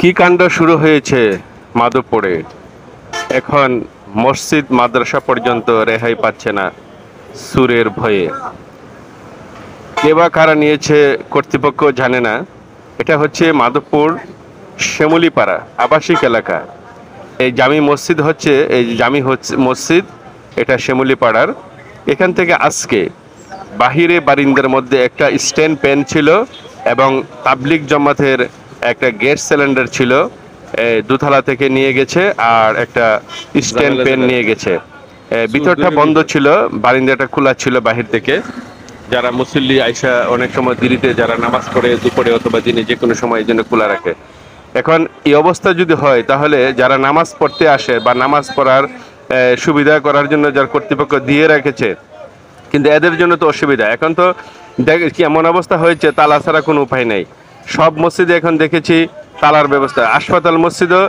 কি কাণ্ড শুরু হয়েছে মাধবপুরে। এখন মসজিদ মাদ্রাসা পর্যন্ত রেহাই পাচ্ছে না সুরের ভয়ে। কে বা কারা নিয়েছে কর্তৃপক্ষ জানে না। এটা হচ্ছে মাধবপুর শ্যামলীপাড়া আবাসিক এলাকা। এই জামি মসজিদ হচ্ছে মসজিদ, এটা শ্যামলীপাড়ার। এখান থেকে আজকে বাহিরে বারিন্দার মধ্যে একটা স্ট্যান্ড ফ্যান ছিল এবং তাবলিগ জামাতের একটা গ্যাস সিলিন্ডার ছিল, দুতলা থেকে নিয়ে গেছে, আর একটা স্ট্যান্ড ফ্যান নিয়ে গেছে। ভিতরটা বন্ধ ছিল, বারিন্দাটা খোলা ছিল বাহির থেকে। যারা মুসল্লি আইসা অনেক সময় দেরিতে যারা নামাজ পড়ে দুপুরে অথবা দিনে যে কোনো সময় এই জন্য খোলা রাখে। এখন এই অবস্থা যদি হয় তাহলে যারা নামাজ পড়তে আসে বা নামাজ পড়ার সুবিধা করার জন্য যারা কর্তৃপক্ষ দিয়ে রেখেছে, কিন্তু এদের জন্য তো অসুবিধা। এখন তো কি এমন অবস্থা হয়েছে, তালা ছাড়া কোনো উপায় নেই। সব মসজিদে এখন দেখেছি তালার ব্যবস্থা। হাসপাতাল মসজিদও